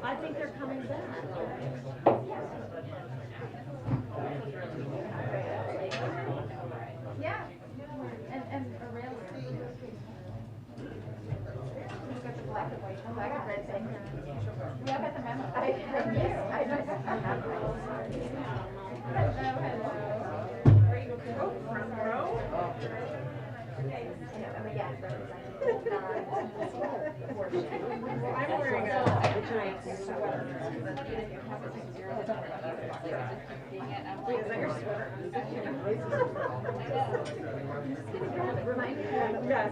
I think they're coming back. Yeah, and a rail. We've got the black and white, black and red thing. We have got the memo. I don't have Hello. Where you go? Front row? I'm wearing a giant sweater. Wait, is that your sweater? Remind me. Yes.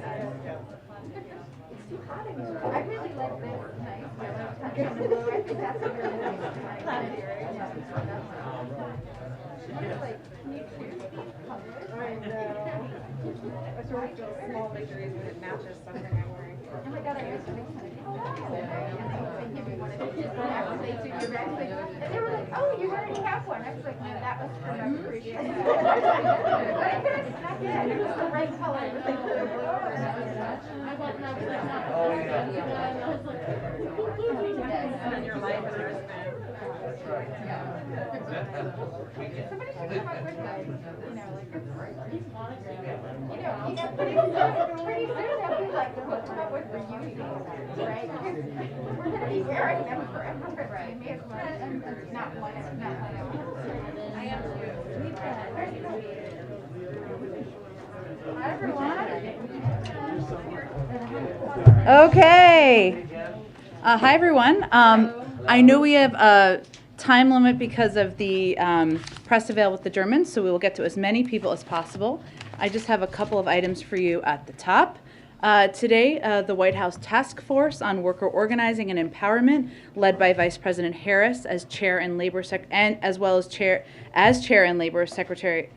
It's too hot in here. I really like this nice yellow touch on the blue. I think that's a really nice like, can you choose these colors? I know. I sort of feel small victories when it matches something I'm wearing. Oh my god, I used to make and they give me one of these. And they were like, oh, you already have one. I was like, no, that was for my appreciation. But I couldn't snack it. It was the right color. It was like, in your life and your somebody should come up with like, pretty soon they'll be like, we'll come up with reunions, right? Because we're going to be wearing them forever, right? We may as well not one and not one. I am too. Hi, everyone. Okay. Hi, everyone. I know we have a time limit because of the press avail with the Germans, so we will get to as many people as possible. I just have a couple of items for you at the top. Today, the White House Task Force on Worker Organizing and Empowerment, led by Vice President Harris as Chair and Labor as well as Chair and Labor Secretary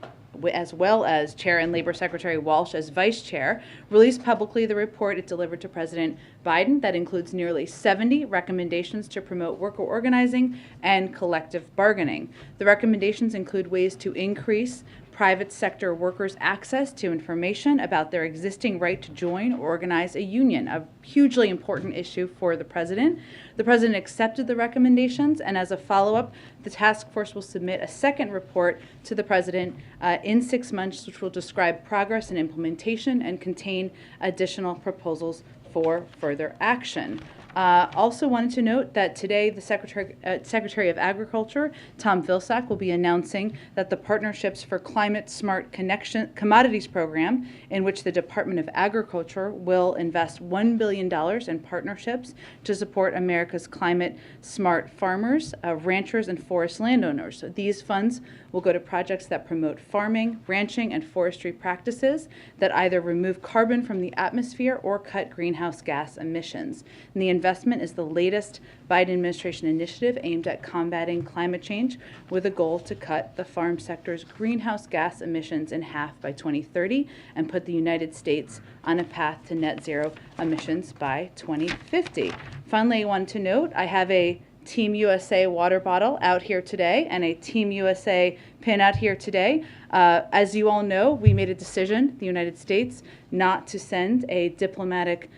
Walsh as Vice Chair, released publicly the report it delivered to President Biden that includes nearly 70 recommendations to promote worker organizing and collective bargaining. The recommendations include ways to increase private sector workers' access to information about their existing right to join or organize a union, a hugely important issue for the president. The president accepted the recommendations, and as a follow-up, the task force will submit a second report to the president in 6 months, which will describe progress and implementation and contain additional proposals for further action. Also wanted to note that today the Secretary of Agriculture, Tom Vilsack, will be announcing that the Partnerships for Climate Smart Commodities program, in which the Department of Agriculture will invest $1 billion in partnerships to support America's climate smart farmers, ranchers, and forest landowners. So these funds will go to projects that promote farming, ranching, and forestry practices that either remove carbon from the atmosphere or cut greenhouse gas emissions. And the investment is the latest Biden administration initiative aimed at combating climate change with a goal to cut the farm sector's greenhouse gas emissions in half by 2030 and put the United States on a path to net zero emissions by 2050. Finally, I wanted to note I have a Team USA water bottle out here today and a Team USA pin out here today. As you all know, we made a decision, the United States, not to send a diplomatic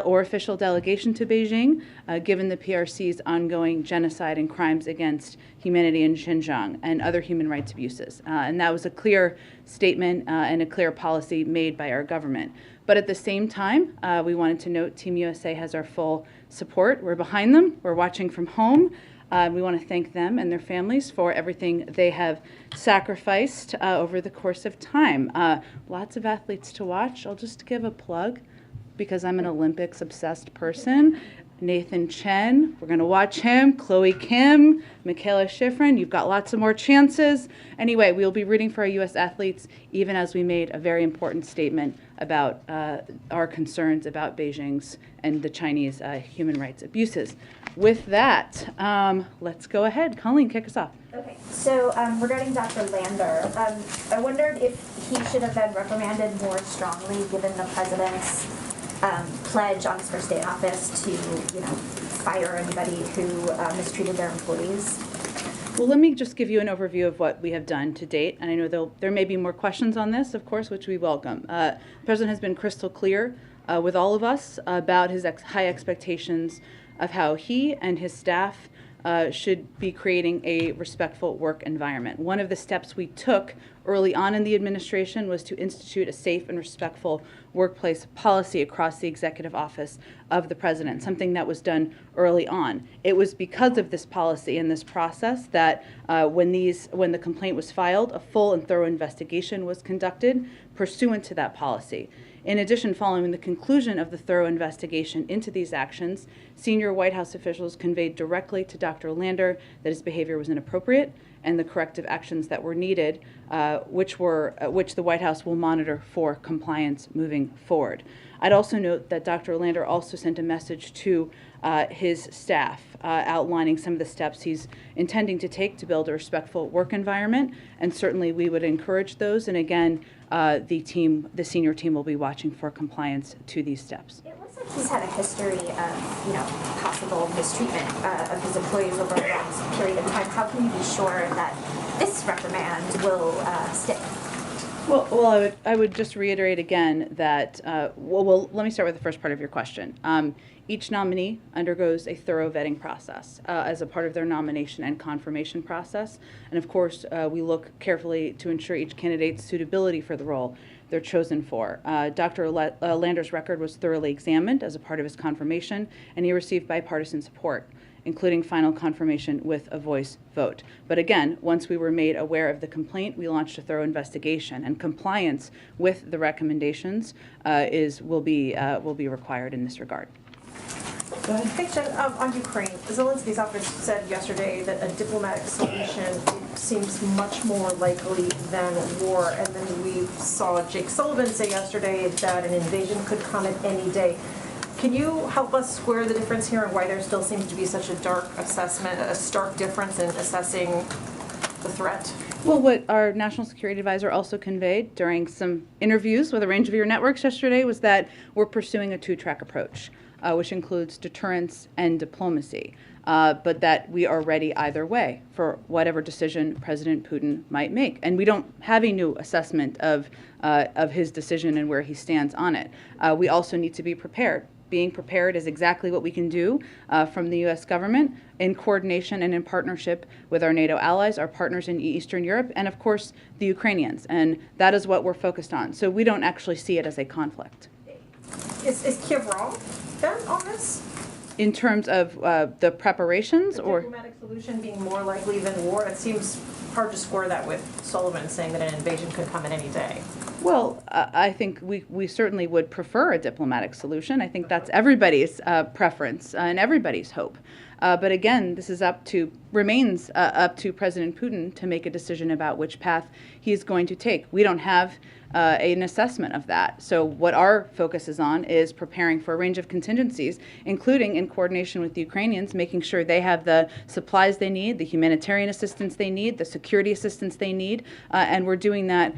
or official delegation to Beijing, given the PRC's ongoing genocide and crimes against humanity in Xinjiang and other human rights abuses. And that was a clear statement and a clear policy made by our government. But at the same time, we wanted to note Team USA has our full support. We're behind them. We're watching from home. We want to thank them and their families for everything they have sacrificed over the course of time. Lots of athletes to watch. I'll just give a plug, because I'm an Olympics-obsessed person. Nathan Chen, we're going to watch him. Chloe Kim, Michaela Schifrin, you've got lots of more chances. Anyway, we'll be rooting for our U.S. athletes, even as we made a very important statement about our concerns about Beijing's and the Chinese human rights abuses. With that, let's go ahead. Colleen, kick us off. Okay, so regarding Dr. Lander, I wondered if he should have been reprimanded more strongly given the president's pledge on his first day in office to, fire anybody who mistreated their employees. Well, let me just give you an overview of what we have done to date, and I know there may be more questions on this, of course, which we welcome. The president has been crystal clear with all of us about his high expectations of how he and his staff should be creating a respectful work environment. One of the steps we took early on in the administration was to institute a safe and respectful workplace policy across the executive office of the president, something that was done early on. It was because of this policy and this process that when the complaint was filed, a full and thorough investigation was conducted pursuant to that policy. In addition, following the conclusion of the thorough investigation into these actions, senior White House officials conveyed directly to Dr. Lander that his behavior was inappropriate and the corrective actions that were needed, which the White House will monitor for compliance moving forward. I'd also note that Dr. Lander also sent a message to his staff outlining some of the steps he's intending to take to build a respectful work environment, and certainly we would encourage those. And again, the senior team will be watching for compliance to these steps. It looks like he's had a history of, possible mistreatment of his employees over a long period of time. How can you be sure that this reprimand will stick? Well, I would just reiterate again that, let me start with the first part of your question. Each nominee undergoes a thorough vetting process as a part of their nomination and confirmation process. And of course, we look carefully to ensure each candidate's suitability for the role they're chosen for. Dr. Lander's record was thoroughly examined as a part of his confirmation, and he received bipartisan support, including final confirmation with a voice vote. But again, once we were made aware of the complaint, we launched a thorough investigation, and compliance with the recommendations will be required in this regard. Go ahead. Hey, Jen, on Ukraine, Zelensky's office said yesterday that a diplomatic solution seems much more likely than war, and then we saw Jake Sullivan say yesterday that an invasion could come at any day. Can you help us square the difference here and why there still seems to be such a stark difference in assessing the threat? Well, what our National Security Advisor also conveyed during some interviews with a range of your networks yesterday was that we're pursuing a two-track approach, which includes deterrence and diplomacy, but that we are ready either way for whatever decision President Putin might make. And we don't have a new assessment of his decision and where he stands on it. We also need to be prepared. Being prepared is exactly what we can do from the U.S. government in coordination and in partnership with our NATO allies, our partners in Eastern Europe, and of course the Ukrainians. And that is what we're focused on. So we don't actually see it as a conflict. Is Kiev wrong then on this? In terms of the preparations, or diplomatic solution being more likely than war? It seems hard to square that with Sullivan saying that an invasion could come at any day. Well, I think we certainly would prefer a diplomatic solution. I think that's everybody's preference and everybody's hope. But again, this is remains up to President Putin to make a decision about which path he's going to take. We don't have an assessment of that. So what our focus is on is preparing for a range of contingencies, including in coordination with the Ukrainians, making sure they have the supplies they need, the humanitarian assistance they need, the security assistance they need, and we're doing that.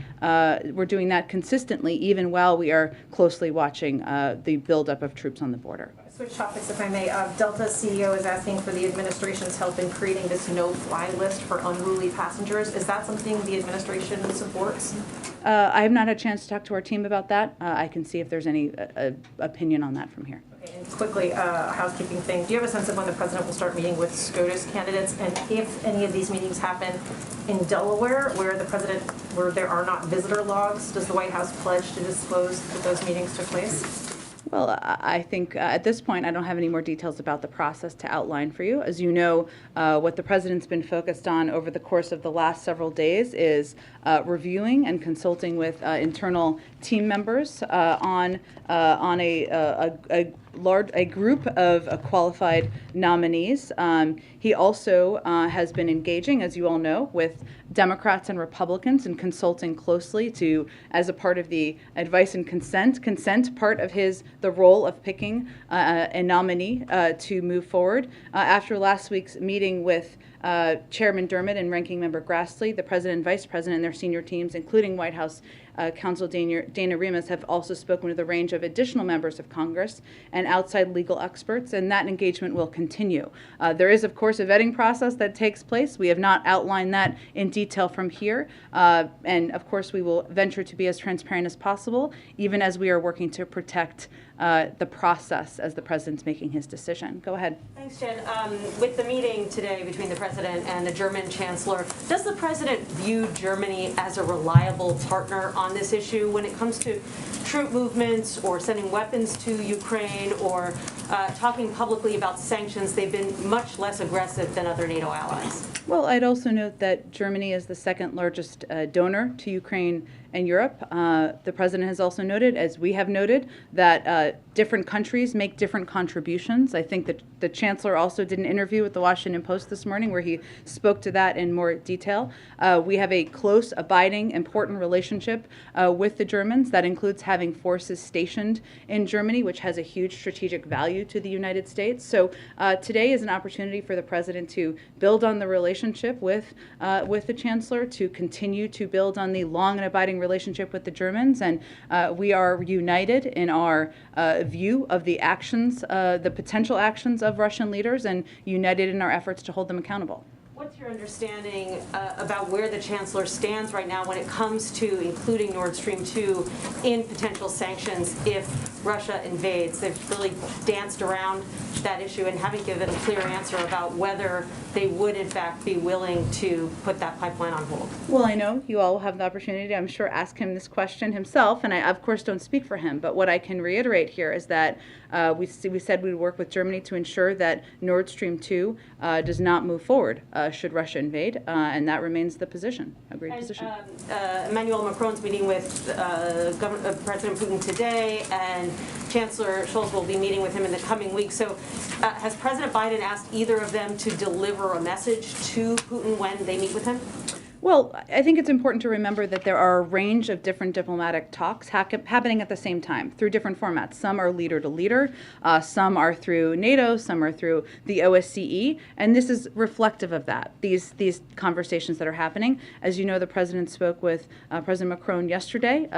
We're doing that consistently, even while we are closely watching the buildup of troops on the border. Switch topics, if I may. Delta's CEO is asking for the administration's help in creating this no-fly list for unruly passengers. Is that something the administration supports? I have not had a chance to talk to our team about that. I can see if there's any opinion on that from here. Okay, and quickly, a housekeeping thing. Do you have a sense of when the president will start meeting with SCOTUS candidates, and if any of these meetings happen in Delaware, where there are not visitor logs, does the White House pledge to disclose that those meetings took place? Well, I think at this point, I don't have any more details about the process to outline for you. As you know, what the president's been focused on over the course of the last several days is reviewing and consulting with internal team members on a group of qualified nominees. He also has been engaging, as you all know, with Democrats and Republicans and consulting closely as a part of the advice and consent part of the role of picking a nominee to move forward. After last week's meeting with Chairman Dermott and Ranking Member Grassley, the President and Vice President and their senior teams, including White House Counsel Dana Remus, have also spoken with a range of additional members of Congress and outside legal experts, and that engagement will continue. There is, of course, a vetting process that takes place. We have not outlined that in detail from here, and of course we will venture to be as transparent as possible, even as we are working to protect the process as the president's making his decision. Go ahead. Thanks, Jen. With the meeting today between the president and the German chancellor, does the president view Germany as a reliable partner on this issue when it comes to troop movements or sending weapons to Ukraine or talking publicly about sanctions? They've been much less aggressive than other NATO allies. Well, I'd also note that Germany is the second largest donor to Ukraine and Europe. The president has also noted, as we have noted, that different countries make different contributions. I think that the chancellor also did an interview with the Washington Post this morning where he spoke to that in more detail. We have a close, abiding, important relationship with the Germans. That includes having forces stationed in Germany, which has a huge strategic value to the United States. So today is an opportunity for the president to build on the relationship with the chancellor, to continue to build on the long and abiding relationship with the Germans, and we are united in our view of the actions, the potential actions of Russian leaders, and united in our efforts to hold them accountable. What's your understanding about where the chancellor stands right now when it comes to including Nord Stream 2 in potential sanctions if Russia invades? They've really danced around that issue and haven't given a clear answer about whether they would in fact be willing to put that pipeline on hold. Well, I know you all will have the opportunity, I'm sure, ask him this question himself, and I of course don't speak for him, but what I can reiterate here is that we said we would work with Germany to ensure that Nord Stream 2 does not move forward should Russia invade, and that remains the position, agreed position. Emmanuel Macron's meeting with President Putin today, and Chancellor Scholz will be meeting with him in the coming weeks. So has President Biden asked either of them to deliver a message to Putin when they meet with him? Well, I think it's important to remember that there are a range of different diplomatic talks happening at the same time through different formats. Some are leader to leader, some are through NATO, some are through the OSCE, and this is reflective of that, these conversations that are happening. As you know, the president spoke with President Macron yesterday,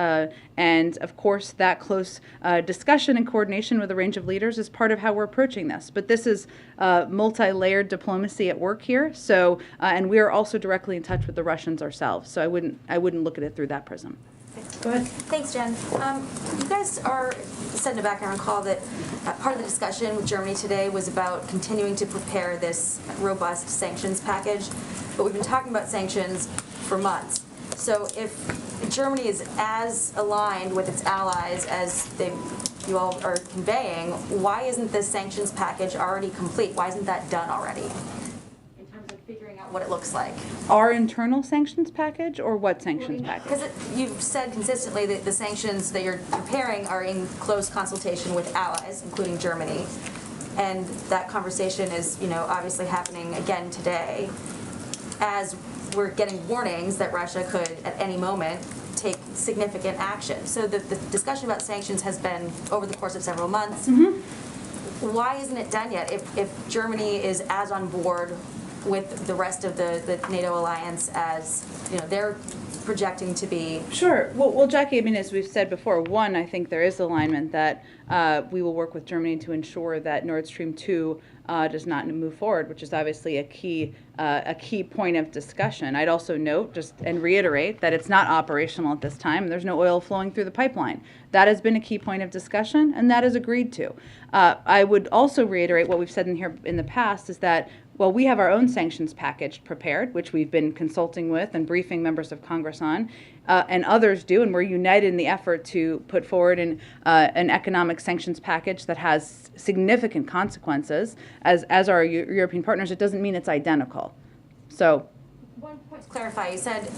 and of course that close discussion and coordination with a range of leaders is part of how we're approaching this. But this is multi-layered diplomacy at work here, so and we are also directly in touch with the Russians ourselves, so I wouldn't look at it through that prism. Go ahead. Thanks, Jen. You guys said in a background call that part of the discussion with Germany today was about continuing to prepare this robust sanctions package, but we've been talking about sanctions for months. So if Germany is as aligned with its allies as you all are conveying, why isn't this sanctions package already complete? Why isn't that done already? In terms of figuring out what it looks like. Our internal sanctions package, or what sanctions package? Because you've said consistently that the sanctions that you're preparing are in close consultation with allies, including Germany, and that conversation is, obviously happening again today, as we're getting warnings that Russia could, at any moment, take significant action. So the discussion about sanctions has been over the course of several months. Mm-hmm. Why isn't it done yet? If Germany is as on board with the rest of the NATO alliance as they're projecting to be. Sure. Well, Jackie, as we've said before, one, I think there is alignment that we will work with Germany to ensure that Nord Stream 2 does not move forward, which is obviously a key point of discussion. I'd also note and reiterate that it's not operational at this time. There's no oil flowing through the pipeline. That has been a key point of discussion, and that is agreed to. I would also reiterate what we've said in here in the past is that well, we have our own sanctions package prepared, which we've been consulting with and briefing members of Congress on, and others do, and we're united in the effort to put forward an economic sanctions package that has significant consequences. As our European partners, it doesn't mean it's identical. So, one point to clarify, you said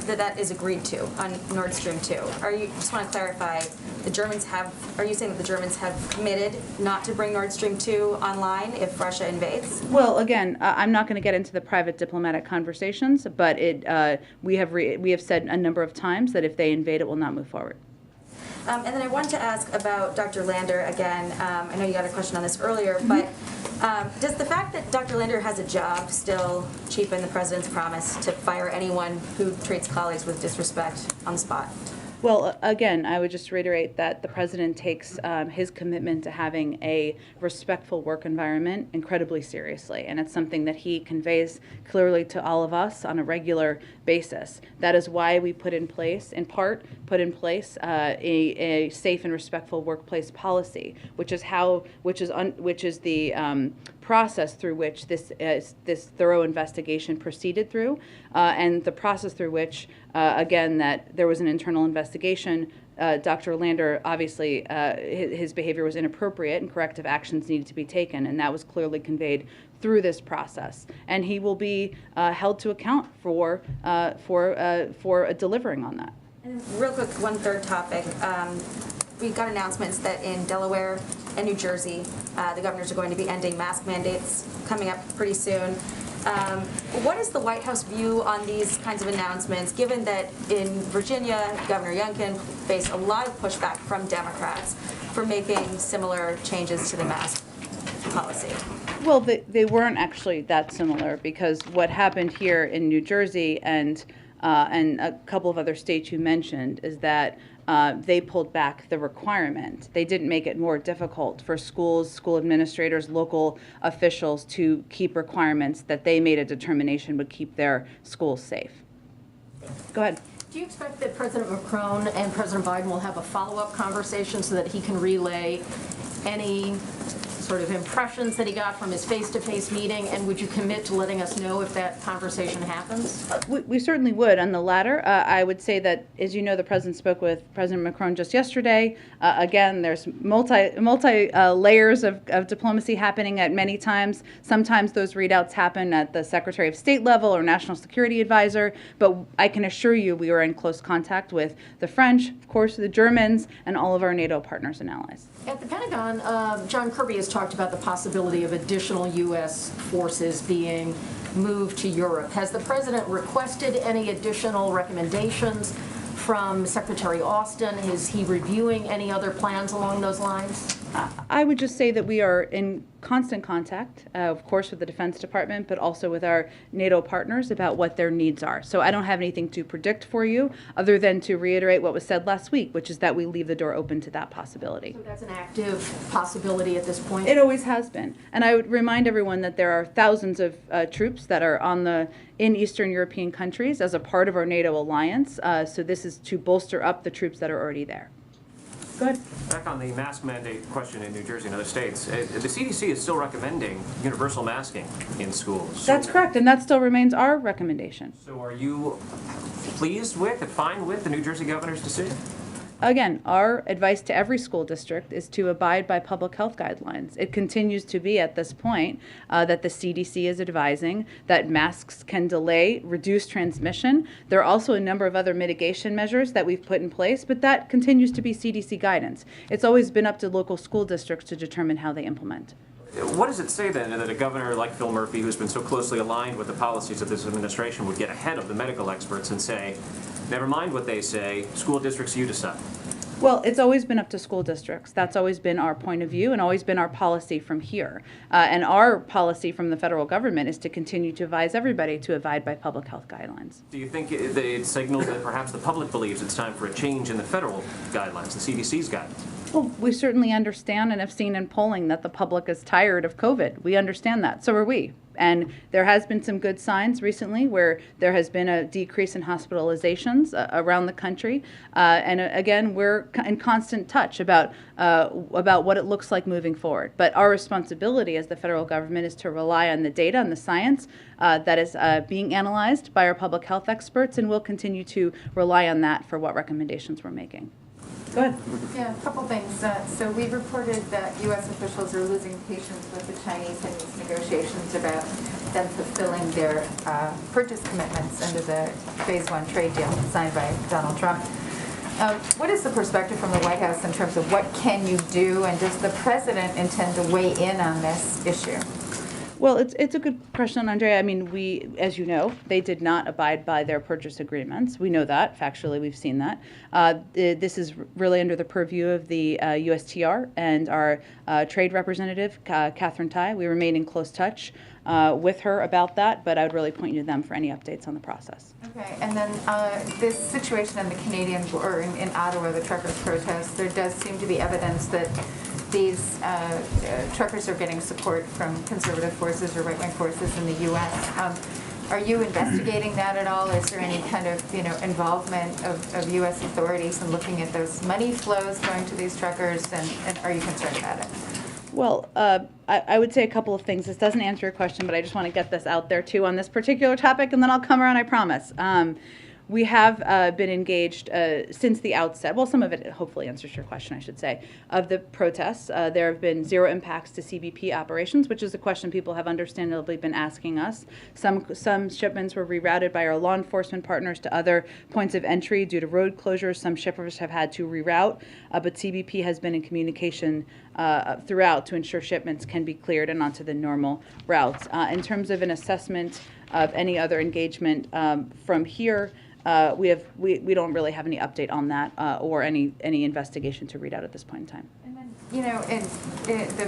that is agreed to on Nord Stream 2. Just want to clarify, are you saying that the Germans have committed not to bring Nord Stream 2 online if Russia invades? Well, again, I'm not going to get into the private diplomatic conversations, but we have said a number of times that if they invade, it will not move forward. And then I wanted to ask about Dr. Lander again. I know you got a question on this earlier, mm-hmm. but does the fact that Dr. Lander has a job still cheapen the president's promise to fire anyone who treats colleagues with disrespect on the spot? Well, again, I would just reiterate that the president takes his commitment to having a respectful work environment incredibly seriously, and it's something that he conveys clearly to all of us on a regular basis. That is why we put in place, in part, a safe and respectful workplace policy, which is the process through which this thorough investigation proceeded through, and the process through which, again, that there was an internal investigation. Dr. Lander, obviously, his behavior was inappropriate and corrective actions needed to be taken, and that was clearly conveyed through this process. And he will be held to account for delivering on that. And real quick, one third topic. We got announcements that in Delaware and New Jersey, the governors are going to be ending mask mandates coming up pretty soon. What is the White House view on these kinds of announcements, given that in Virginia, Governor Youngkin faced a lot of pushback from Democrats for making similar changes to the mask policy? Well, they weren't actually that similar, because what happened here in New Jersey and a couple of other states you mentioned is that they pulled back the requirement. They didn't make it more difficult for schools, school administrators, local officials to keep requirements that they made a determination would keep their schools safe. Go ahead. Do you expect that President Macron and President Biden will have a follow-up conversation so that he can relay any sort of impressions that he got from his face-to-face meeting, and would you commit to letting us know if that conversation happens? We certainly would. On the latter, I would say that, as you know, the president spoke with President Macron just yesterday. Again, there's multi layers of diplomacy happening at many times. Sometimes those readouts happen at the Secretary of State level or National Security Advisor, but I can assure you we are in close contact with the French, of course, the Germans, and all of our NATO partners and allies. At the Pentagon, John Kirby has talked about the possibility of additional U.S. forces being moved to Europe. Has the president requested any additional recommendations from Secretary Austin? Is he reviewing any other plans along those lines? I would just say that we are in constant contact, of course, with the Defense Department, but also with our NATO partners about what their needs are. So I don't have anything to predict for you other than to reiterate what was said last week, which is that we leave the door open to that possibility. So that's an active possibility at this point? It always has been. And I would remind everyone that there are thousands of troops that are in Eastern European countries as a part of our NATO alliance. So this is to bolster up the troops that are already there. Go ahead. Back on the mask mandate question in New Jersey and other states, the CDC is still recommending universal masking in schools. That's correct, and that still remains our recommendation. So are you pleased with and fine with the New Jersey governor's decision? Again, our advice to every school district is to abide by public health guidelines. It continues to be at this point that the CDC is advising that masks can reduce transmission. There are also a number of other mitigation measures that we've put in place, but that continues to be CDC guidance. It's always been up to local school districts to determine how they implement. What does it say then that a governor like Phil Murphy, who's been so closely aligned with the policies of this administration, would get ahead of the medical experts and say, never mind what they say, school districts, you decide? Well, it's always been up to school districts. That's always been our point of view and always been our policy from here. And our policy from the federal government is to continue to advise everybody to abide by public health guidelines. Do you think it signals that perhaps the public believes it's time for a change in the federal guidelines, the CDC's guidelines? Well, we certainly understand and have seen in polling that the public is tired of COVID. We understand that. So are we. And there has been some good signs recently where there has been a decrease in hospitalizations around the country. And again, we're in constant touch about what it looks like moving forward. But our responsibility as the federal government is to rely on the data and the science that is being analyzed by our public health experts, and we'll continue to rely on that for what recommendations we're making. Go ahead. Yeah, a couple things. So we've reported that U.S. officials are losing patience with the Chinese in these negotiations about them fulfilling their purchase commitments under the Phase 1 trade deal signed by Donald Trump. What is the perspective from the White House in terms of what can you do, and does the president intend to weigh in on this issue? Well, it's a good question, Andrea. I mean, as you know, they did not abide by their purchase agreements. We know that. Factually, we've seen that. This is really under the purview of the USTR and our trade representative, Catherine Tai. We remain in close touch with her about that, but I would really point you to them for any updates on the process. Okay, and then this situation in the Canadian, or in Ottawa, the truckers' protest, there does seem to be evidence that these truckers are getting support from conservative forces or right-wing forces in the U.S. Are you investigating that at all? Is there any kind of, involvement of U.S. authorities in looking at those money flows going to these truckers, and are you concerned about it? Well, I would say a couple of things. This doesn't answer your question, but I just want to get this out there too on this particular topic, and then I'll come around, I promise. We have been engaged since the outset. Well, some of it hopefully answers your question, I should say, of the protests. There have been zero impacts to Cbp Operations, which is a question people have understandably been asking us. Some shipments were rerouted by our law enforcement partners to other points of entry due to road closures. Some shippers have had to reroute, but Cbp has been in communication throughout to ensure shipments can be cleared and onto the normal routes. In terms of an assessment of any other engagement from here, we don't really have any update on that or any investigation to read out at this point in time. And then, the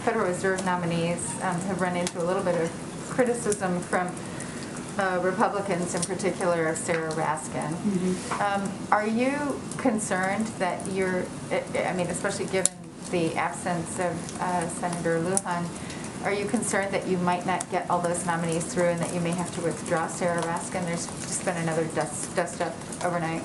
Federal Reserve nominees have run into a little bit of criticism from Republicans, in particular of Sarah Raskin. Mm-hmm. Are you concerned that especially given the absence of Senator Lujan, are you concerned that you might not get all those nominees through and that you may have to withdraw Sarah Raskin? There's just been another dust up overnight.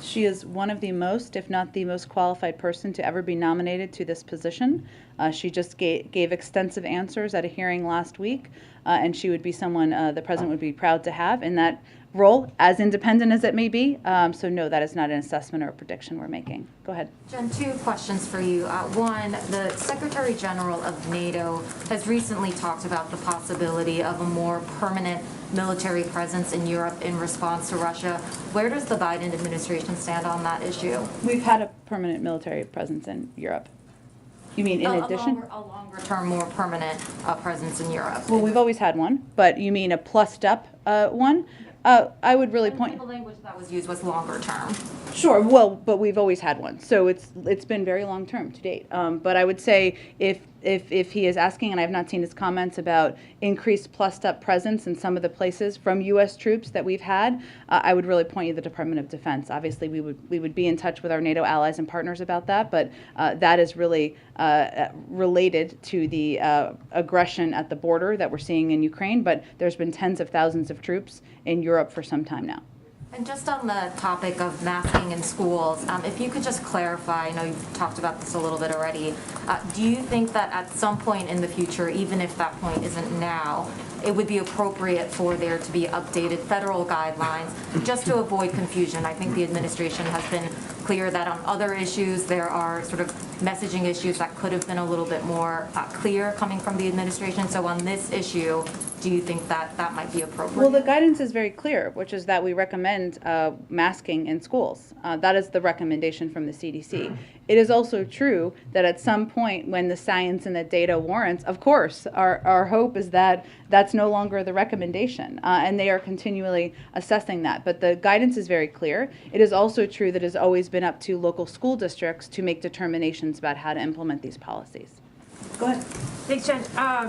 She is one of the most, if not the most qualified person to ever be nominated to this position. She just gave extensive answers at a hearing last week, and she would be someone the president would be proud to have in that role, as independent as it may be. So no, that is not an assessment or a prediction we're making. Go ahead. Jen, two questions for you. One, the Secretary General of NATO has recently talked about the possibility of a more permanent military presence in Europe in response to Russia. Where does the Biden administration stand on that issue? We've had a permanent military presence in Europe. You mean in addition? A longer term, more permanent presence in Europe. Well, we've always had one, but you mean a plussed up one? I would really point. The language that was used was longer term. Sure. Well, but we've always had one, so it's been very long term to date. But I would say if he is asking, and I have not seen his comments about increased plussed up presence in some of the places from U.S. troops that we've had, I would really point you to the Department of Defense. Obviously, we would be in touch with our NATO allies and partners about that, but that is really related to the aggression at the border that we're seeing in Ukraine. But there's been tens of thousands of troops in Europe for some time now. And just on the topic of masking in schools, if you could just clarify, I know you've talked about this a little bit already, do you think that at some point in the future, even if that point isn't now, it would be appropriate for there to be updated federal guidelines just to avoid confusion? I think the administration has been clear that on other issues there are sort of messaging issues that could have been a little bit more clear coming from the administration. So on this issue, do you think that that might be appropriate? Well, the guidance is very clear, which is that we recommend masking in schools. That is the recommendation from the CDC. It is also true that at some point when the science and the data warrants, of course, our hope is that that's no longer the recommendation, and they are continually assessing that. But the guidance is very clear. It is also true that it has always been up to local school districts to make determinations about how to implement these policies. Go ahead. Thanks, Jen.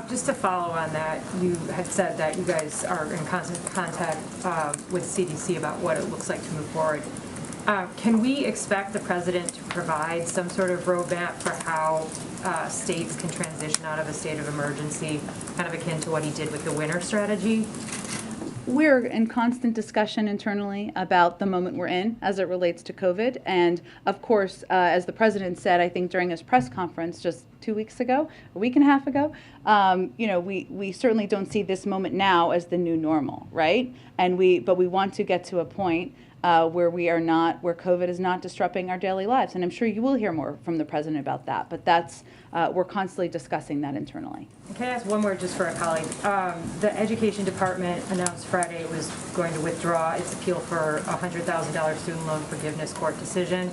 Just to follow on that, you had said that you guys are in constant contact with CDC about what it looks like to move forward. Can we expect the president to provide some sort of roadmap for how states can transition out of a state of emergency, kind of akin to what he did with the winter strategy? We're in constant discussion internally about the moment we're in as it relates to COVID. And of course, as the president said, I think during his press conference just 2 weeks ago, a week and a half ago, we certainly don't see this moment now as the new normal, right? But we want to get to a point where where COVID is not disrupting our daily lives. And I'm sure you will hear more from the president about that. But we're constantly discussing that internally. Can I ask one more just for a colleague? The Education Department announced Friday it was going to withdraw its appeal for a $100,000 student loan forgiveness court decision.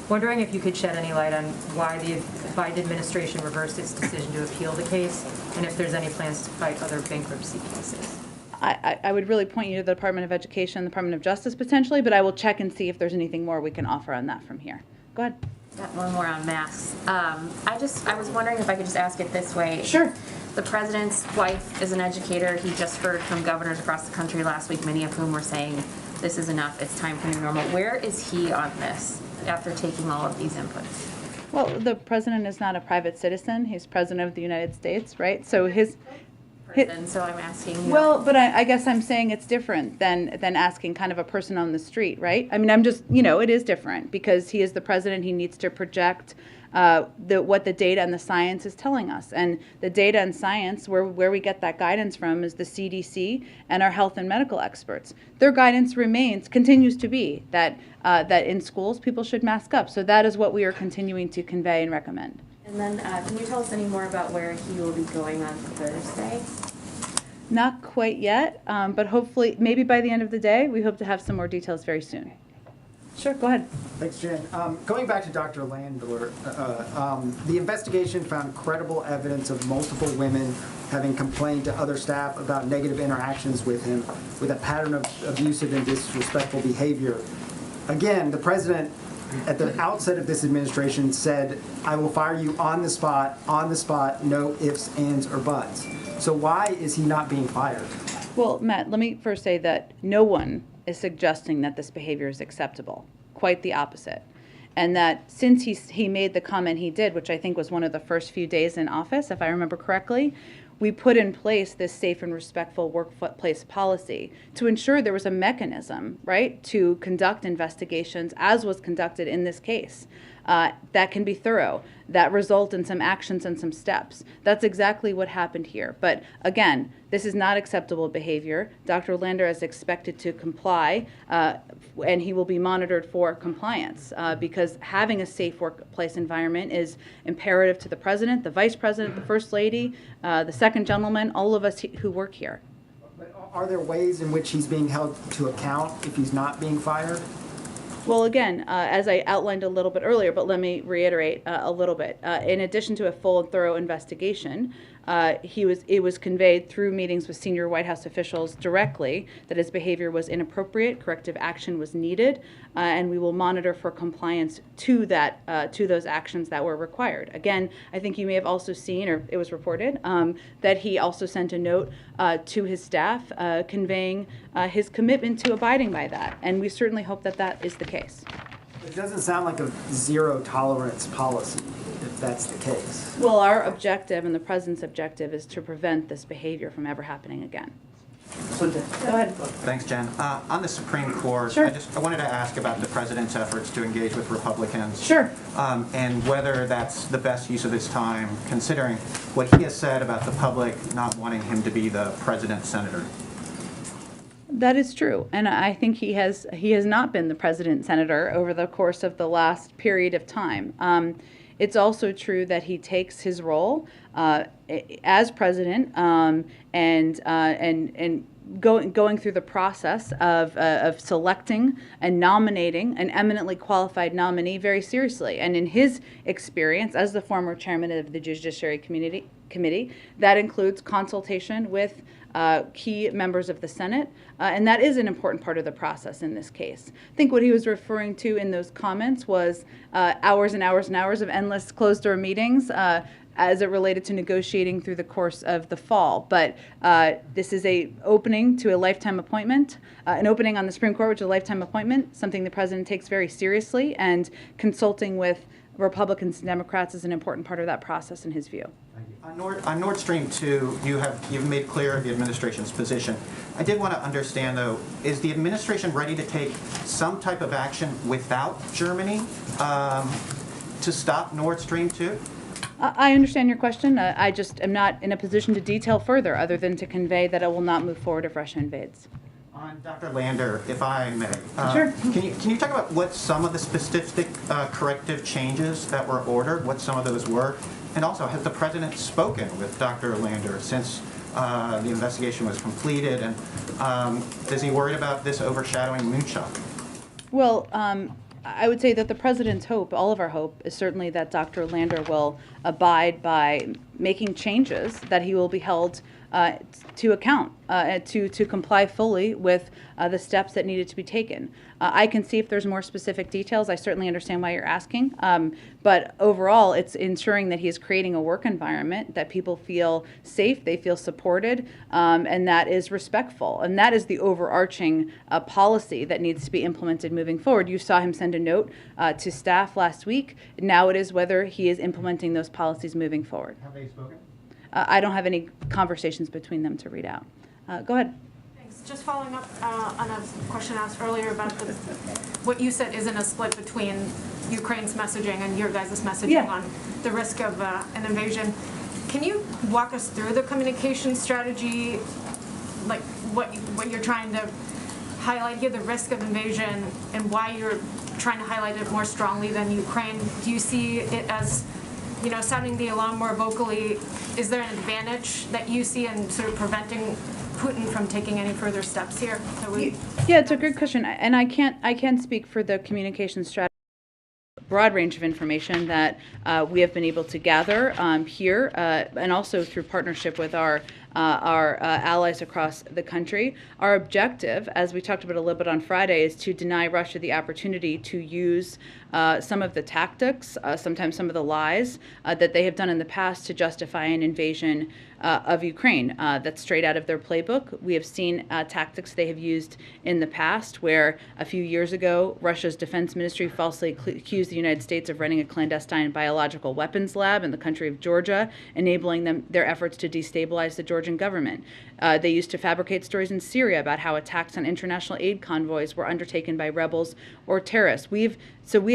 Wondering if you could shed any light on why the Biden administration reversed its decision to appeal the case, and if there's any plans to fight other bankruptcy cases. I would really point you to the Department of Education, the Department of Justice potentially, but I will check and see if there's anything more we can offer on that from here. Go ahead. Got one more on masks. I was wondering if I could just ask it this way. Sure. The president's wife is an educator. He just heard from governors across the country last week, many of whom were saying this is enough, it's time for new normal. Where is he on this after taking all of these inputs? Well, the president is not a private citizen. He's president of the United States, right? So So I'm asking you. Well, but I guess I'm saying it's different than asking kind of a person on the street, right? I mean, I'm just, it is different because he is the president. He needs to project what the data and the science is telling us. And the data and science, where we get that guidance from, is the CDC and our health and medical experts. Their guidance continues to be that in schools people should mask up. So that is what we are continuing to convey and recommend. And then can you tell us any more about where he will be going on Thursday? Not quite yet, but hopefully, maybe by the end of the day, we hope to have some more details very soon. Sure, go ahead. Thanks, Jen. Going back to Dr. Landler, the investigation found credible evidence of multiple women having complained to other staff about negative interactions with him, with a pattern of abusive and disrespectful behavior. Again, the president, at the outset of this administration, said, I will fire you on the spot, no ifs, ands, or buts. So why is he not being fired? Well, Matt, let me first say that no one is suggesting that this behavior is acceptable. Quite the opposite. And that since he made the comment he did, which I think was one of the first few days in office, if I remember correctly, we put in place this safe and respectful workplace policy to ensure there was a mechanism, right, to conduct investigations, as was conducted in this case, that can be thorough, that result in some actions and some steps. That's exactly what happened here. But again, this is not acceptable behavior. Dr. Lander is expected to comply, and he will be monitored for compliance because having a safe workplace environment is imperative to the president, the vice president, the first lady, the second gentleman, all of us who work here. But are there ways in which he's being held to account if he's not being fired? Well, again, as I outlined a little bit earlier, but let me reiterate a little bit. In addition to a full and thorough investigation, it was conveyed through meetings with senior White House officials directly that his behavior was inappropriate, corrective action was needed, and we will monitor for compliance to those actions that were required. Again, I think you may have also seen, or it was reported, that he also sent a note to his staff conveying his commitment to abiding by that, and we certainly hope that that is the case. It doesn't sound like a zero tolerance policy, if that's the case. Well, our objective and the president's objective is to prevent this behavior from ever happening again. Go ahead. Thanks, Jen. On the Supreme Court, Sure. I wanted to ask about the president's efforts to engage with Republicans. Sure. And whether that's the best use of his time, considering what he has said about the public not wanting him to be the president's senator. That is true, and I think he has not been the president senator over the course of the last period of time. It's also true that he takes his role as president and going through the process of selecting and nominating an eminently qualified nominee very seriously. And in his experience as the former chairman of the Judiciary Committee, that includes consultation with key members of the Senate, and that is an important part of the process in this case. I think what he was referring to in those comments was hours and hours and hours of endless closed-door meetings as it related to negotiating through the course of the fall. But this is an opening to a lifetime appointment, an opening on the Supreme Court, which is a lifetime appointment, something the president takes very seriously, and consulting with Republicans and Democrats is an important part of that process in his view. On Nord Stream 2, you've made clear the administration's position. I did want to understand, though, is the administration ready to take some type of action without Germany to stop Nord Stream 2? I understand your question. I just am not in a position to detail further other than to convey that it will not move forward if Russia invades. On Dr. Lander, if I may, Sure. Can you talk about what some of the specific corrective changes that were ordered, what some of those were? And also, has the president spoken with Dr. Lander since the investigation was completed? And is he worried about this overshadowing moonshot? Well, I would say that the president's hope, all of our hope, is certainly that Dr. Lander will abide by making changes, that he will be held to account, to comply fully with the steps that needed to be taken. I can see if there's more specific details. I certainly understand why you're asking. But overall, it's ensuring that he is creating a work environment that people feel safe, they feel supported, and that is respectful. And that is the overarching policy that needs to be implemented moving forward. You saw him send a note to staff last week. Now it is whether he is implementing those policies moving forward. Have they spoken? I don't have any conversations between them to read out. Go ahead. Thanks. Just following up on a question asked earlier about what you said isn't a split between Ukraine's messaging and your guys' messaging on the risk of an invasion. Can you walk us through the communication strategy, like what you're trying to highlight here, the risk of invasion, and why you're trying to highlight it more strongly than Ukraine? Do you see it as, sounding the alarm more vocally? Is there an advantage that you see in sort of preventing Putin from taking any further steps here? Yeah, it's a good question, and I can't speak for the communication strategy. Broad range of information that we have been able to gather here, and also through partnership with our allies across the country. Our objective, as we talked about a little bit on Friday, is to deny Russia the opportunity to use some of the tactics, sometimes some of the lies that they have done in the past to justify an invasion of Ukraine. That's straight out of their playbook. We have seen tactics they have used in the past, where a few years ago, Russia's defense ministry falsely accused the United States of running a clandestine biological weapons lab in the country of Georgia, enabling their efforts to destabilize the Georgian government. They used to fabricate stories in Syria about how attacks on international aid convoys were undertaken by rebels or terrorists. We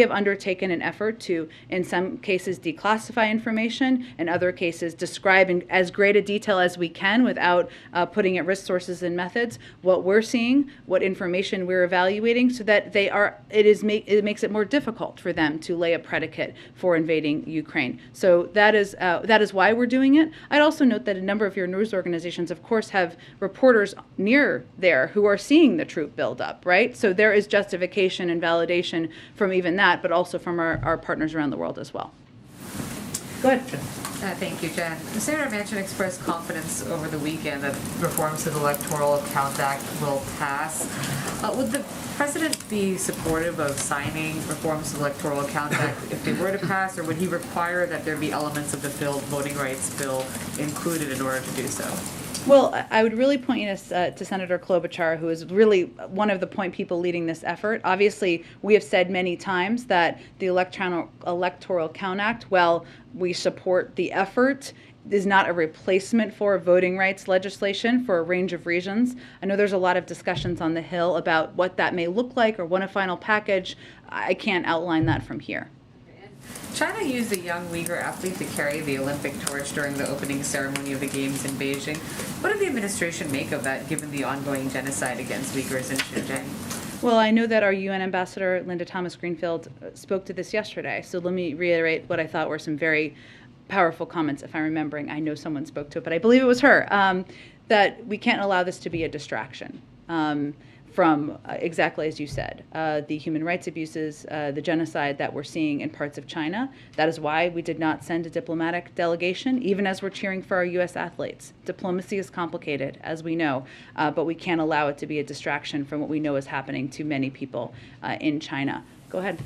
have undertaken an effort to, in some cases, declassify information, in other cases, describe in as great a detail as we can without putting at risk sources and methods what we're seeing, what information we're evaluating, so that it makes it more difficult for them to lay a predicate for invading Ukraine. So that is why we're doing it. I'd also note that a number of your news organizations, of course, have reporters near there who are seeing the troop buildup, right? So there is justification and validation from even that, but also from our partners around the world as well. Go ahead. Thank you, Jen. Senator Manchin expressed confidence over the weekend that reforms to the Electoral Count Act will pass. Would the president be supportive of signing reforms to the Electoral Count Act if they were to pass, or would he require that there be elements of the voting rights bill included in order to do so? Well, I would really point you to Senator Klobuchar, who is really one of the point people leading this effort. Obviously, we have said many times that the Electoral Count Act, while we support the effort, is not a replacement for voting rights legislation for a range of reasons. I know there's a lot of discussions on the Hill about what that may look like or what a final package. I can't outline that from here. China used a young Uyghur athlete to carry the Olympic torch during the opening ceremony of the Games in Beijing. What did the administration make of that, given the ongoing genocide against Uyghurs in Xinjiang? Well, I know that our UN ambassador, Linda Thomas-Greenfield, spoke to this yesterday. So let me reiterate what I thought were some very powerful comments, if I'm remembering. I know someone spoke to it, but I believe it was her, that we can't allow this to be a distraction from exactly as you said, the human rights abuses, the genocide that we're seeing in parts of China. That is why we did not send a diplomatic delegation, even as we're cheering for our U.S. athletes. Diplomacy is complicated, as we know, but we can't allow it to be a distraction from what we know is happening to many people in China. Go ahead.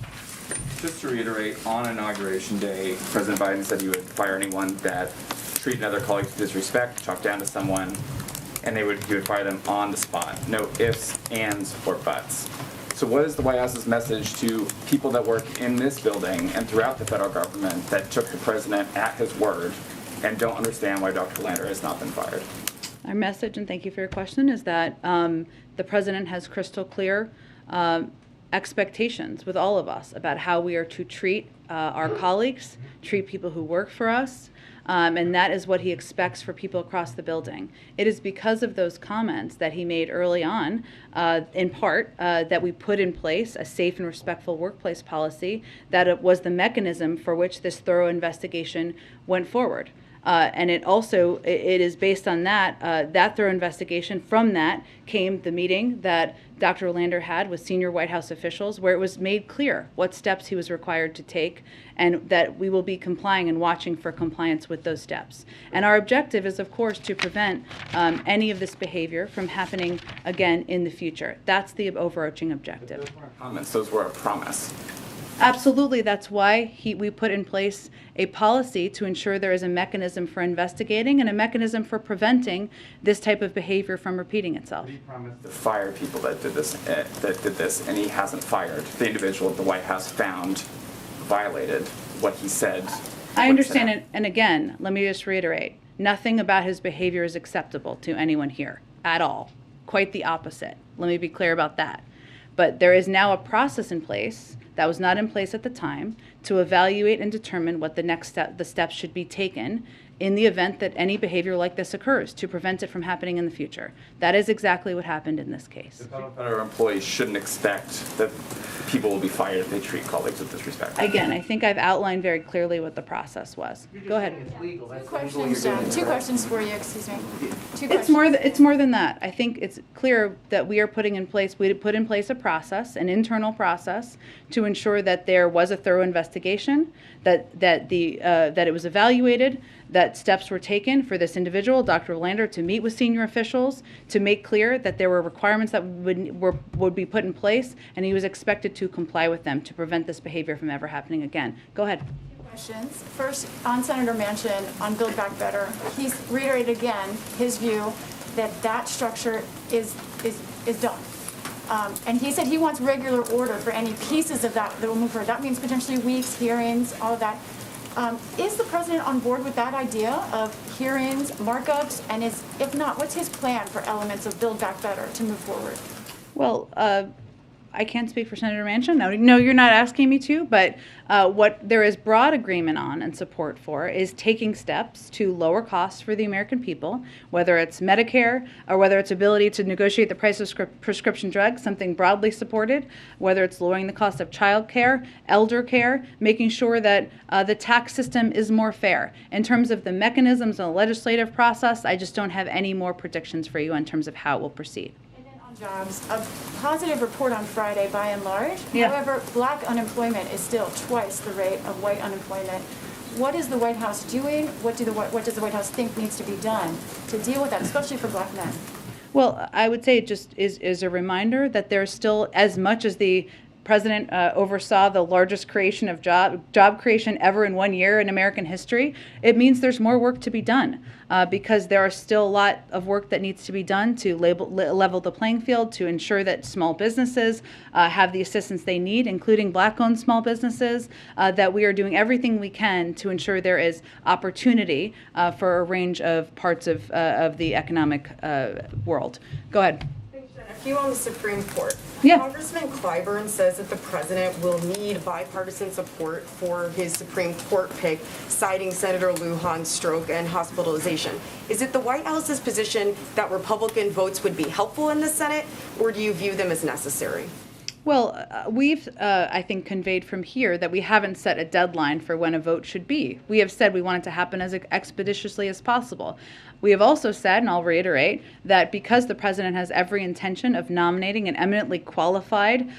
Just to reiterate, on Inauguration Day, President Biden said he would fire anyone that treated another colleague with disrespect, talked down to someone, and he would fire them on the spot. No ifs, ands, or buts. So what is the White House's message to people that work in this building and throughout the federal government that took the president at his word and don't understand why Dr. Lander has not been fired? Our message, and thank you for your question, is that the president has crystal clear expectations with all of us about how we are to treat our colleagues, treat people who work for us, and that is what he expects for people across the building. It is because of those comments that he made early on, in part, that we put in place a safe and respectful workplace policy, that it was the mechanism for which this thorough investigation went forward. And it is based on that thorough investigation. From that came the meeting that Dr. Lander had with senior White House officials, where it was made clear what steps he was required to take, and that we will be complying and watching for compliance with those steps. And our objective is, of course, to prevent any of this behavior from happening again in the future. That's the overarching objective. Comments, those were a promise. Absolutely. That's why we put in place a policy to ensure there is a mechanism for investigating and a mechanism for preventing this type of behavior from repeating itself. He promised to fire people that did this, and he hasn't fired. The individual the White House found violated what he said. I understand it, and again, let me just reiterate, nothing about his behavior is acceptable to anyone here at all. Quite the opposite. Let me be clear about that. But there is now a process in place that was not in place at the time to evaluate and determine what the steps should be taken in the event that any behavior like this occurs to prevent it from happening in the future. That is exactly what happened in this case. The federal employees shouldn't expect that people will be fired if they treat colleagues with disrespect. Again, I think I've outlined very clearly what the process was. Go ahead. Two questions for you, excuse me. It's more than that. I think it's clear that we put in place a process, an internal process, to ensure that there was a thorough investigation, that it was evaluated, that steps were taken for this individual, Dr. Lander, to meet with senior officials, to make clear that there were requirements that would be put in place, and he was expected to comply with them to prevent this behavior from ever happening again. Go ahead. Questions. First, on Senator Manchin, on Build Back Better, he's reiterated again his view that structure is done. And he said he wants regular order for any pieces of that will move forward. That means potentially weeks, hearings, all of that. Is the president on board with that idea of hearings, markups, and if not, what's his plan for elements of Build Back Better to move forward? Well, I can't speak for Senator Manchin. No, you're not asking me to, but what there is broad agreement on and support for is taking steps to lower costs for the American people, whether it's Medicare or whether it's ability to negotiate the price of prescription drugs, something broadly supported, whether it's lowering the cost of child care, elder care, making sure that the tax system is more fair. In terms of the mechanisms and the legislative process, I just don't have any more predictions for you in terms of how it will proceed. Jobs, a positive report on Friday by and large. Yeah. However, black unemployment is still twice the rate of white unemployment. What is the White House doing? What does the White House think needs to be done to deal with that, especially for black men? Well, I would say it just is a reminder that there's still, as much as the President oversaw the largest creation of job creation ever in 1 year in American history, it means there's more work to be done because there are still a lot of work that needs to be done to level the playing field, to ensure that small businesses have the assistance they need, including black-owned small businesses, that we are doing everything we can to ensure there is opportunity for a range of parts of the economic world. Go ahead. A few on the Supreme Court. Yeah. Congressman Clyburn says that the president will need bipartisan support for his Supreme Court pick, citing Senator Lujan's stroke and hospitalization. Is it the White House's position that Republican votes would be helpful in the Senate, or do you view them as necessary? Well, we've, I think, conveyed from here that we haven't set a deadline for when a vote should be. We have said we want it to happen as expeditiously as possible. We have also said, and I'll reiterate, that because the president has every intention of nominating an eminently qualified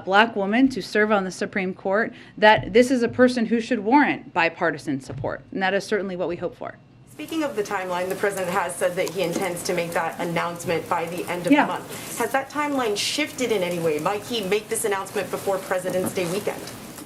black woman to serve on the Supreme Court, that this is a person who should warrant bipartisan support. And that is certainly what we hope for. Speaking of the timeline, the president has said that he intends to make that announcement by the end of the month. Has that timeline shifted in any way? Might he make this announcement before President's Day weekend?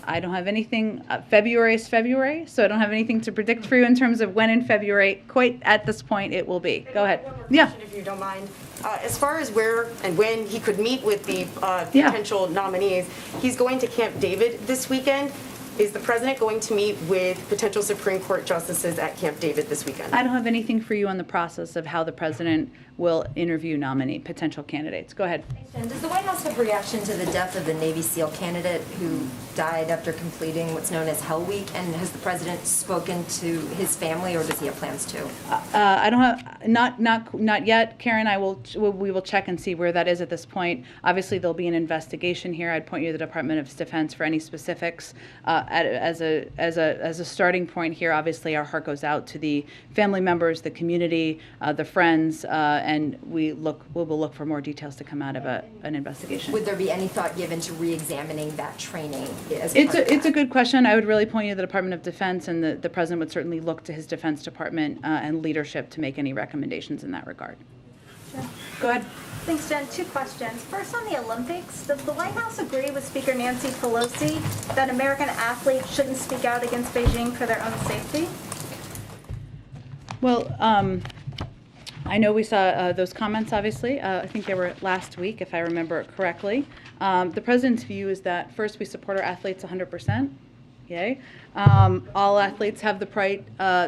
I don't have anything. February is February, so I don't have anything to predict for you in terms of when in February, quite at this point, it will be. Go ahead. Yeah. If you don't mind. As far as where and when he could meet with the potential nominees, he's going to Camp David this weekend. Is the president going to meet with potential Supreme Court justices at Camp David this weekend? I don't have anything for you on the process of how the president will interview potential candidates. Go ahead. And does the White House have reaction to the death of the Navy SEAL candidate who died after completing what's known as Hell Week? And has the president spoken to his family, or does he have plans to? I don't have, not yet, Karen. We will check and see where that is at this point. Obviously, there'll be an investigation here. I'd point you to the Department of Defense for any specifics. As a starting point here, obviously, our heart goes out to the family members, the community, the friends, and we will look for more details to come out of an investigation. Would there be any thought given to re-examining that training? It's a good question. I would really point you to the Department of Defense, and the president would certainly look to his Defense Department and leadership to make any recommendations in that regard. Sure. Go ahead. Thanks, Jen. 2 questions. First, on the Olympics, does the White House agree with Speaker Nancy Pelosi that American athletes shouldn't speak out against Beijing for their own safety? Well, I know we saw those comments, obviously. I think they were last week, if I remember it correctly. The president's view is that, first, we support our athletes 100%. Yay. All athletes have the right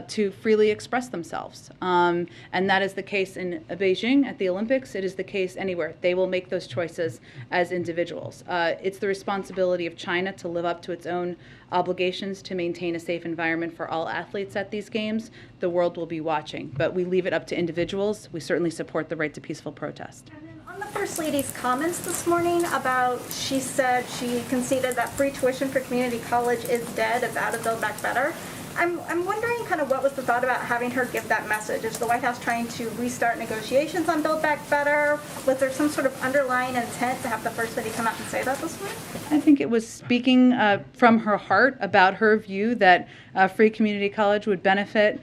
to freely express themselves. And that is the case in Beijing at the Olympics. It is the case anywhere. They will make those choices as individuals. It's the responsibility of China to live up to its own obligations to maintain a safe environment for all athletes at these games. The world will be watching, but we leave it up to individuals. We certainly support the right to peaceful protest. On the First Lady's comments this morning about, she said she conceded that free tuition for community college is dead, it's out of Build Back Better. I'm wondering kind of what was the thought about having her give that message? Is the White House trying to restart negotiations on Build Back Better? Was there some sort of underlying intent to have the First Lady come out and say that this morning? I think it was speaking from her heart about her view that free community college would benefit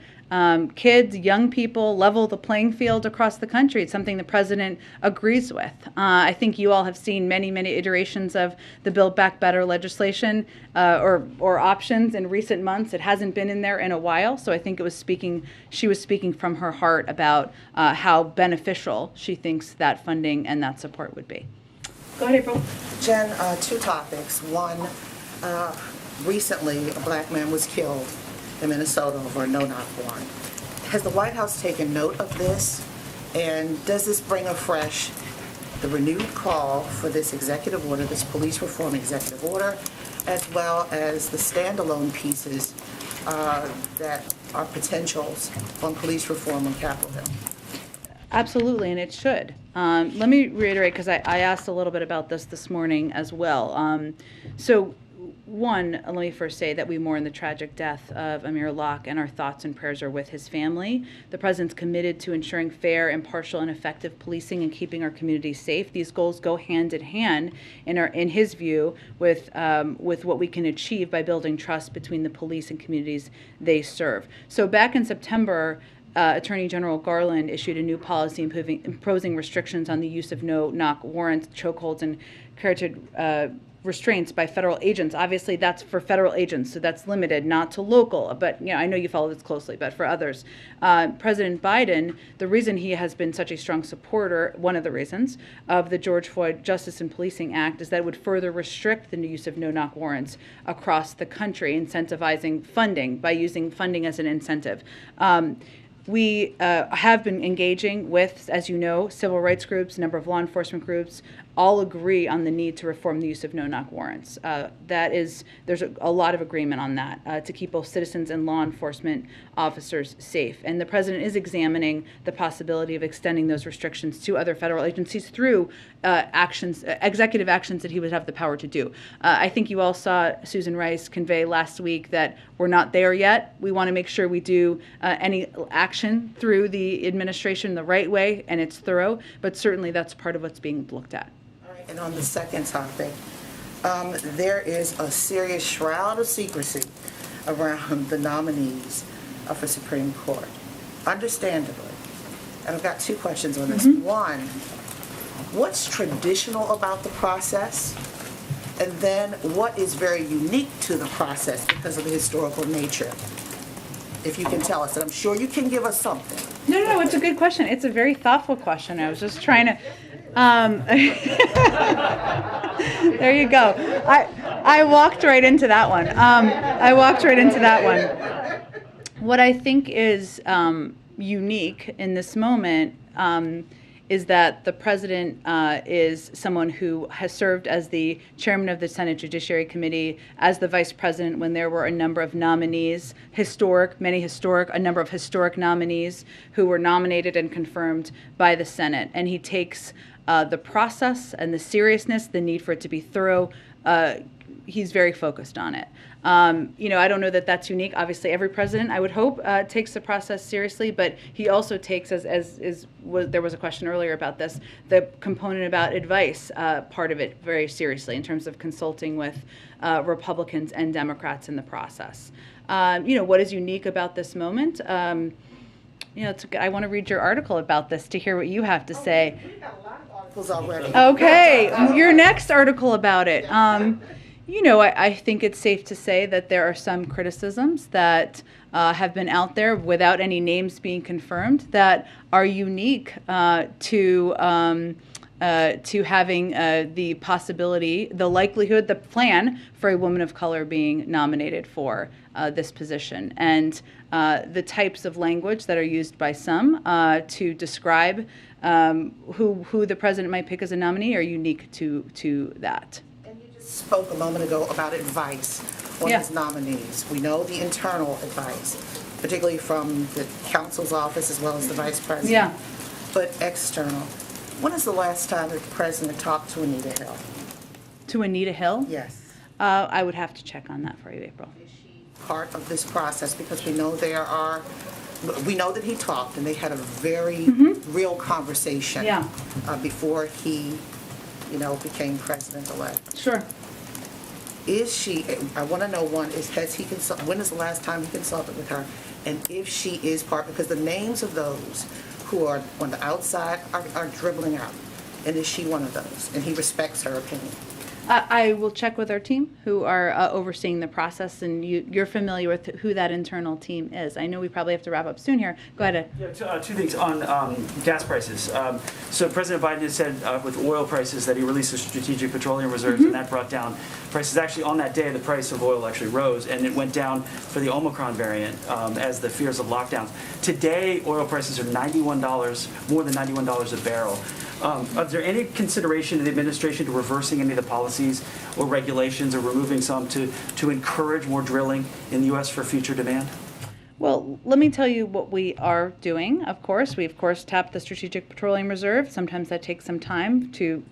kids, young people, level the playing field across the country. It's something the president agrees with. I think you all have seen many, many iterations of the Build Back Better legislation or options in recent months. It hasn't been in there in a while, so I think she was speaking from her heart about how beneficial she thinks that funding and that support would be. Go ahead, April. Jen, 2 topics. One, recently a black man was killed in Minnesota over a no-knock warrant. Has the White House taken note of this? And does this bring afresh the renewed call for this executive order, this police reform executive order, as well as the standalone pieces that are potentials on police reform on Capitol Hill? Absolutely, and it should. Let me reiterate, because I asked a little bit about this morning as well. One, let me first say that we mourn the tragic death of Amir Locke, and our thoughts and prayers are with his family. The president's committed to ensuring fair, impartial, and effective policing and keeping our communities safe. These goals go hand in hand, in his view, with what we can achieve by building trust between the police and communities they serve. So back in September, Attorney General Garland issued a new policy imposing restrictions on the use of no-knock warrants, chokeholds, and carotid restraints by federal agents. Obviously, that's for federal agents, so that's limited, not to local. But I know you follow this closely, but for others. President Biden, the reason he has been such a strong supporter, one of the reasons, of the George Floyd Justice and Policing Act is that it would further restrict the use of no-knock warrants across the country, incentivizing funding by using funding as an incentive. We have been engaging with, as you know, civil rights groups, a number of law enforcement groups, all agree on the need to reform the use of no-knock warrants. There's a lot of agreement on that to keep both citizens and law enforcement officers safe. And the president is examining the possibility of extending those restrictions to other federal agencies through executive actions that he would have the power to do. I think you all saw Susan Rice convey last week that we're not there yet. We want to make sure we do any action through the administration the right way, and it's thorough, but certainly that's part of what's being looked at. All right, and on the second topic, there is a serious shroud of secrecy around the nominees for Supreme Court, understandably. And I've got 2 questions on this. One, what's traditional about the process? And then what is very unique to the process because of the historical nature? If you can tell us, and I'm sure you can give us something. No, it's a good question. It's a very thoughtful question. I was just trying to, there you go. I walked right into that one. What I think is unique in this moment is that the president is someone who has served as the chairman of the Senate Judiciary Committee, as the vice president when there were a number of nominees, a number of historic nominees who were nominated and confirmed by the Senate. And he takes the process and the seriousness, the need for it to be thorough. He's very focused on it. I don't know that that's unique. Obviously, every president, I would hope, takes the process seriously, but he also takes, there was a question earlier about this, the component about advice, part of it very seriously in terms of consulting with Republicans and Democrats in the process. What is unique about this moment? I want to read your article about this to hear what you have to say. We've got a lot of articles already. Okay, your next article about it. I think it's safe to say that there are some criticisms that have been out there without any names being confirmed that are unique to having the possibility, the likelihood, the plan for a woman of color being nominated for this position. And the types of language that are used by some to describe who the president might pick as a nominee are unique to that. Spoke a moment ago about advice on his nominees. We know the internal advice, particularly from the counsel's office as well as the vice president. Yeah. But external. When is the last time that the president talked to Anita Hill? To Anita Hill? Yes. I would have to check on that for you, April. Is she part of this process? Because we know that he talked and they had a very real conversation before he became president-elect. Sure. Is she, I want to know, when is the last time he consulted with her? And if she is part, because the names of those who are on the outside are dribbling out. And is she one of those? And he respects her opinion. I will check with our team who are overseeing the process, and you're familiar with who that internal team is. I know we probably have to wrap up soon here. Go ahead, Ed. Yeah, two things on gas prices. So President Biden has said with oil prices that he released a strategic petroleum reserves, and that brought down prices. Actually, on that day, the price of oil actually rose, and it went down for the Omicron variant as the fears of lockdowns. Today, oil prices are $91, more than $91 a barrel. Is there any consideration in the administration to reversing any of the policies or regulations or removing some to encourage more drilling in the U.S. for future demand? Well, let me tell you what we are doing, of course. We, of course, tap the Strategic Petroleum Reserve. Sometimes that takes some time to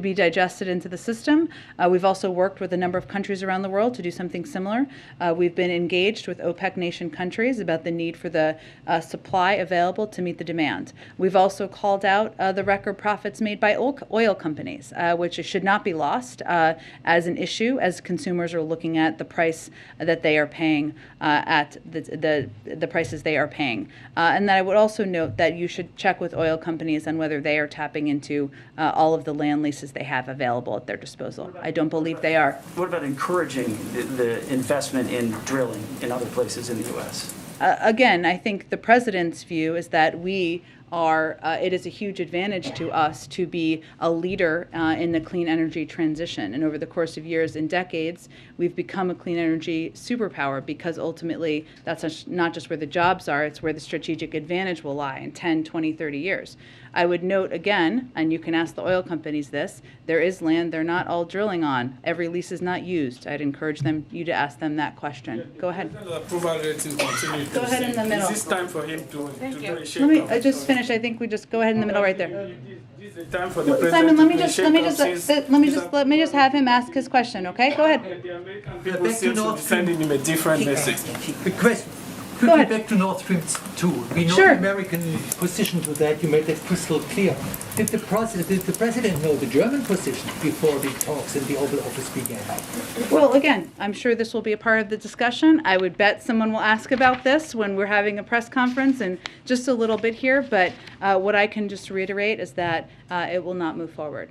be digested into the system. We've also worked with a number of countries around the world to do something similar. We've been engaged with OPEC nation countries about the need for the supply available to meet the demand. We've also called out the record profits made by oil companies, which should not be lost as an issue as consumers are looking at the price that they are paying at the prices they are paying. And then I would also note that you should check with oil companies on whether they are tapping into all of the land leases they have available at their disposal. I don't believe they are. What about encouraging the investment in drilling in other places in the U.S.? Again, I think the president's view is that it is a huge advantage to us to be a leader in the clean energy transition. And over the course of years and decades, we've become a clean energy superpower because ultimately that's not just where the jobs are, it's where the strategic advantage will lie in 10, 20, 30 years. I would note again, and you can ask the oil companies this, there is land they're not all drilling on. Every lease is not used. I'd encourage you to ask them that question. Go ahead. Approval rating continues. Go ahead in the middle. Is this time for him to do a shake? Let me just finish. I think we just go ahead in the middle right there. This is the time for the president Simon, to do a shake. let me just have him ask his question, okay? Go ahead. People seem to be sending him a different message. The question. Quickly back to Nord Stream 2. We know the American position to that. You made that crystal clear. Did the president know the German position before the talks in the Oval Office began? Well, again, I'm sure this will be a part of the discussion. I would bet someone will ask about this when we're having a press conference in just a little bit here. But what I can just reiterate is that it will not move forward.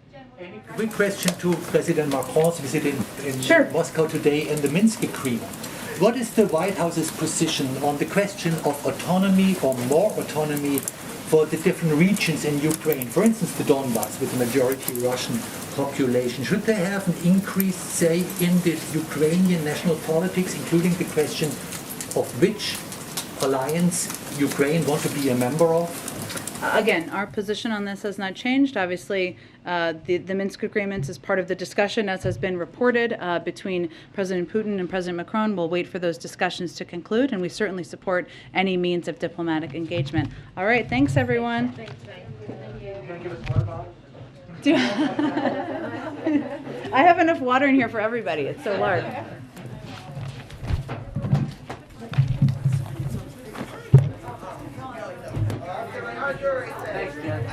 Quick question to President Macron's visit in Moscow today and the Minsk agreement. What is the White House's position on the question of autonomy or more autonomy for the different regions in Ukraine? For instance, the Donbass with the majority Russian population. Should they have an increased say in the Ukrainian national politics, including the question of which alliance Ukraine want to be a member of? Again, our position on this has not changed. Obviously, the Minsk agreements is part of the discussion, as has been reported, between President Putin and President Macron. We'll wait for those discussions to conclude, and we certainly support any means of diplomatic engagement. All right, thanks, everyone. Can I give us water bottle? I have enough water in here for everybody. It's so large. Thanks, Jen.